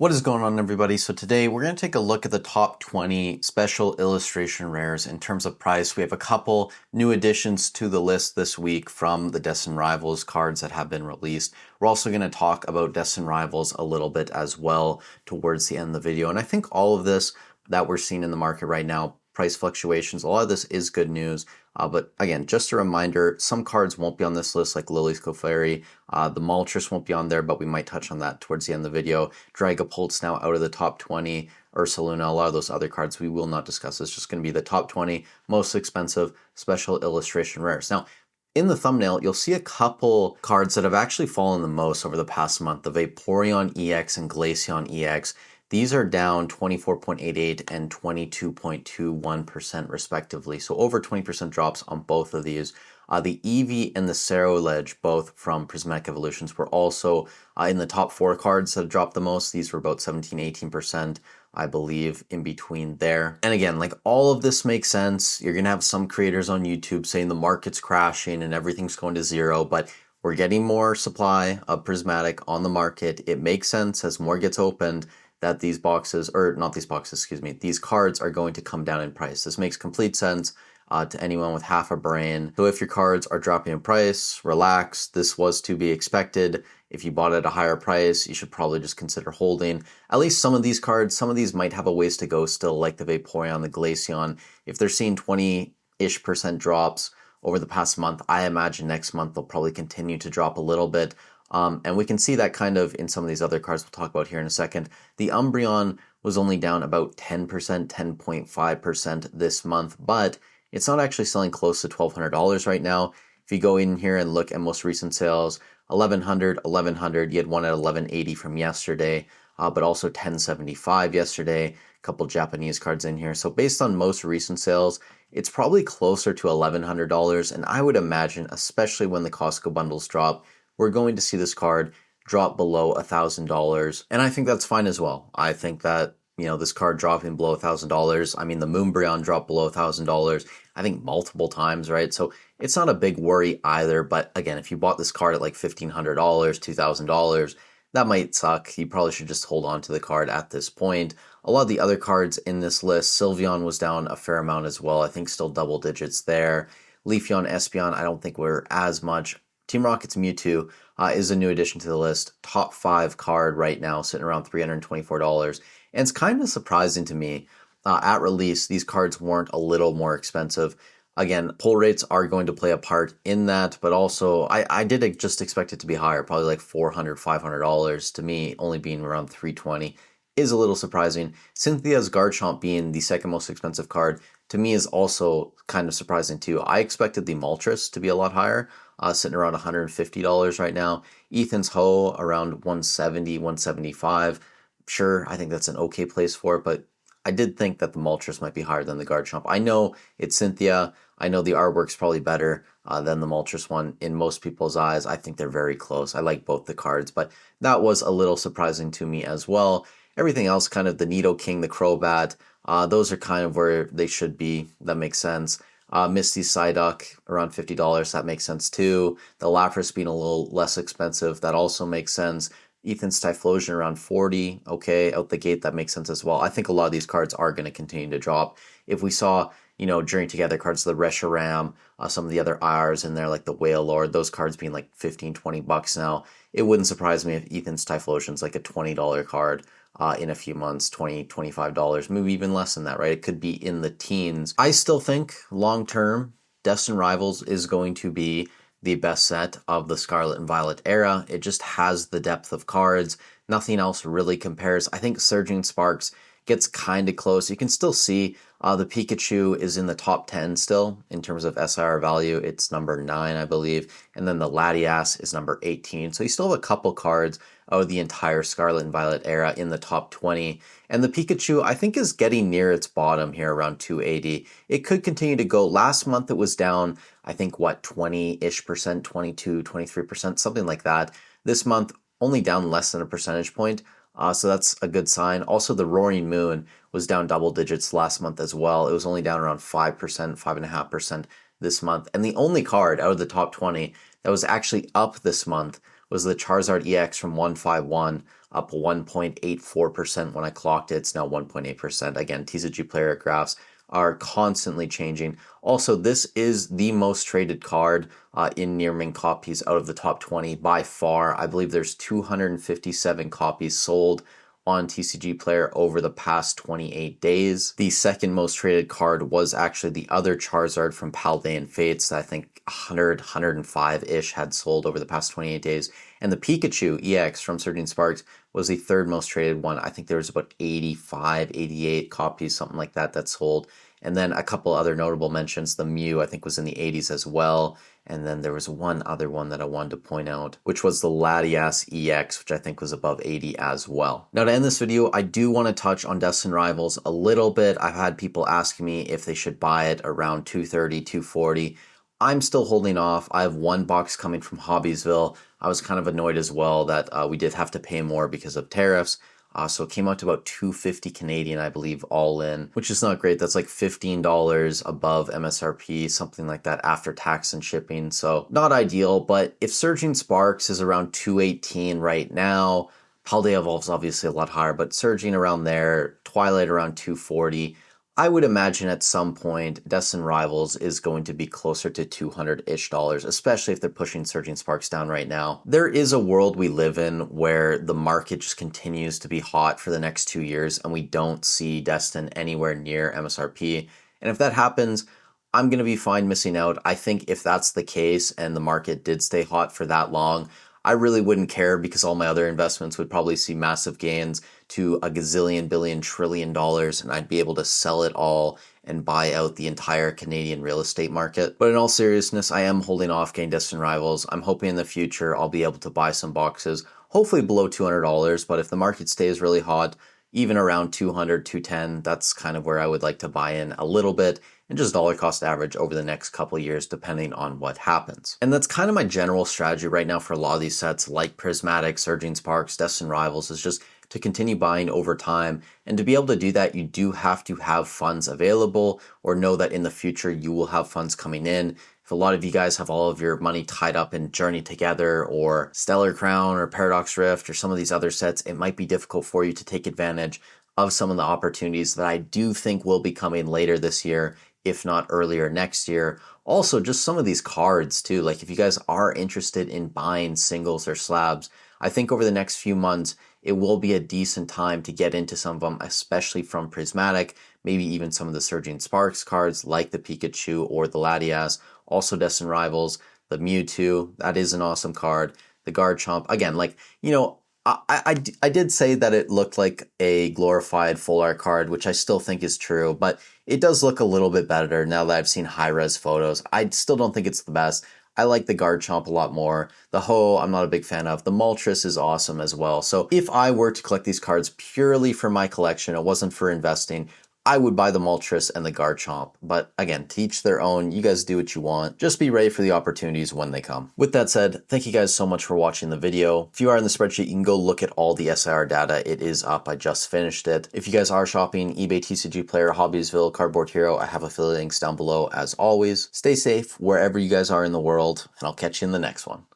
What is going on, everybody? So today we're going to take a look at the top 20 special illustration rares in terms of price. We have a couple new additions to the list this week from the Destin Rivals cards that have been released. We're also going to talk about Destin Rivals a little bit as well towards the end of the video. And I think all of this that we're seeing in the market right now, price fluctuations, a lot of this is good news. But again, just a reminder, some cards won't be on this list, like Lily's Clefairy. The Moltres won't be on there, but we might touch on that towards the end of the video. Dragapult's now out of the top 20. Ursaluna, a lot of those other cards we will not discuss. It's just going to be the top 20 most expensive special illustration rares. Now, in the thumbnail, you'll see a couple cards that have actually fallen the most over the past month. The Vaporeon EX and Glaceon EX. These are down 24.88 and 22.21% respectively. So over 20% drops on both of these. The Eevee and the Ceruledge, both from Prismatic Evolutions, were also in the top 4 cards that dropped the most. These were about 17-18%, I believe, in between there. And again, like, all of this makes sense. You're going to have some creators on YouTube saying the market's crashing and everything's going to zero, but we're getting more supply of Prismatic on the market. It makes sense as more gets opened that these boxes, or not these boxes, excuse me, these cards are going to come down in price. This makes complete sense to anyone with half a brain. So if your cards are dropping in price, relax. This was to be expected. If you bought at a higher price, you should probably just consider holding at least some of these cards. Some of these might have a ways to go still, like the Vaporeon, the Glaceon. If they're seeing 20-ish% drops over the past month, I imagine next month they'll probably continue to drop a little bit. And we can see that kind of in some of these other cards we'll talk about here in a second. The Umbreon was only down about 10%, 10.5% this month, but it's not actually selling close to $1,200 right now. If you go in here and look at most recent sales, 1100, you had one at 1180 from yesterday, but also 1075 yesterday. A couple Japanese cards in here. So based on most recent sales, it's probably closer to $1,100, and I would imagine, especially when the Costco bundles drop, we're going to see this card drop below $1,000. And I think that's fine as well. I think that, this card dropping below $1,000, I mean, the Moonbreon dropped below $1,000, I think multiple times, right? So it's not a big worry either. But again, if you bought this card at like $1,500, $2,000, that might suck. You probably should just hold on to the card at this point. A lot of the other cards in this list, Sylveon was down a fair amount as well. I think still double digits there. Leafeon, Espeon, I don't think we're as much. Team Rocket's Mewtwo is a new addition to the list. Top 5 card right now, sitting around $324. And it's kind of surprising to me. At release, these cards weren't a little more expensive. Again, pull rates are going to play a part in that, but also I did just expect it to be higher, probably like $400, $500. To me, only being around $320 is a little surprising. Cynthia's Garchomp being the second most expensive card, to me, is also kind of surprising too. I expected the Moltres to be a lot higher, sitting around $150 right now. Ethan's Ho around $170, $175. Sure, I think that's an okay place for it, but I did think that the Moltres might be higher than the Garchomp. I know it's Cynthia. I know the artwork's probably better than the Moltres one in most people's eyes. I think they're very close. I like both the cards, but that was a little surprising to me as well. Everything else, kind of the Nidoking, the Crobat, those are kind of where they should be. That makes sense. Misty Psyduck around $50. That makes sense too. The Lapras being a little less expensive. That also makes sense. Ethan's Typhlosion around $40. Okay, out the gate, that makes sense as well. I think a lot of these cards are going to continue to drop. If we saw, Journey Together cards, the Reshiram, some of the other IRs in there, like the Whale Lord, those cards being like $15, $20 now, it wouldn't surprise me if Ethan's Typhlosion's like a $20 card in a few months, $20, $25, maybe even less than that, right? It could be in the teens. I still think long-term, Destin Rivals is going to be the best set of the Scarlet and Violet era. It just has the depth of cards. Nothing else really compares. I think Surging Sparks gets kind of close. You can still see the Pikachu is in the top 10 still in terms of SIR value. It's number 9, I believe. And then the Latias is number 18. So you still have a couple cards of the entire Scarlet and Violet era in the top 20. And the Pikachu, I think, is getting near its bottom here around 280. It could continue to go. Last month it was down, I think, 20-ish percent, 22, 23%, something like that. This month, only down less than a percentage point. So that's a good sign. Also, the Roaring Moon was down double digits last month as well. It was only down around 5%, 5.5% this month. And the only card out of the top 20 that was actually up this month was the Charizard EX from 151, up 1.84% when I clocked it. It's now 1.8%. Again, TCG player graphs are constantly changing. Also, this is the most traded card in near mint copies out of the top 20 by far. I believe there's 257 copies sold on TCG Player over the past 28 days. The second most traded card was actually the other Charizard from Paldean Fates that I think 100, 105-ish had sold over the past 28 days. And the Pikachu EX from Surging Sparks was the third most traded one. I think there was about 85, 88 copies, something like that, that sold. And then a couple other notable mentions. The Mew, I think, was in the 80s as well. And then there was one other one that I wanted to point out, which was the Latias EX, which I think was above 80 as well. Now, to end this video, I do want to touch on Destin Rivals a little bit. I've had people asking me if they should buy it around 230, 240. I'm still holding off. I have one box coming from Hobbiesville. I was kind of annoyed as well that we did have to pay more because of tariffs. So it came out to about $250 Canadian, I believe, all in, which is not great. That's like $15 above MSRP, something like that after tax and shipping. So not ideal, but if Surging Sparks is around 218 right now, Paldea Evolve's obviously a lot higher, but Surging around there, Twilight around 240, I would imagine at some point Destin Rivals is going to be closer to $200-ish, especially if they're pushing Surging Sparks down right now. There is a world we live in where the market just continues to be hot for the next 2 years and we don't see Destin anywhere near MSRP. And if that happens, I'm going to be fine missing out. I think if that's the case and the market did stay hot for that long, I really wouldn't care because all my other investments would probably see massive gains to a gazillion, billion, trillion dollars, and I'd be able to sell it all and buy out the entire Canadian real estate market. But in all seriousness, I am holding off getting Destin Rivals. I'm hoping in the future I'll be able to buy some boxes, hopefully below $200, but if the market stays really hot, even around 200, 210, that's kind of where I would like to buy in a little bit and just dollar cost average over the next couple of years depending on what happens. And that's kind of my general strategy right now for a lot of these sets like Prismatic, Surging Sparks, Destin Rivals is just to continue buying over time. And to be able to do that, you do have to have funds available or know that in the future you will have funds coming in. If a lot of you guys have all of your money tied up in Journey Together or Stellar Crown or Paradox Rift or some of these other sets, it might be difficult for you to take advantage of some of the opportunities that I do think will be coming later this year, if not earlier next year. Also, just some of these cards too, like if you guys are interested in buying singles or slabs, I think over the next few months, it will be a decent time to get into some of them, especially from Prismatic, maybe even some of the Surging Sparks cards like the Pikachu or the Latias, also Destin Rivals, the Mewtwo, that is an awesome card, the Garchomp, again, like, you know, I did say that it looked like a glorified full art card, which I still think is true, but it does look a little bit better now that I've seen high-res photos. I still don't think it's the best. I like the Garchomp a lot more. The Ho, I'm not a big fan of. The Moltres is awesome as well. So if I were to collect these cards purely for my collection, it wasn't for investing, I would buy the Moltres and the Garchomp. But again, to each their own. You guys do what you want. Just be ready for the opportunities when they come. With that said, thank you guys so much for watching the video. If you are in the spreadsheet, you can go look at all the SIR data. It is up. I just finished it. If you guys are shopping, eBay, TCG Player, Hobbiesville, Cardboard Hero, I have affiliate links down below as always. Stay safe wherever you guys are in the world, and I'll catch you in the next one.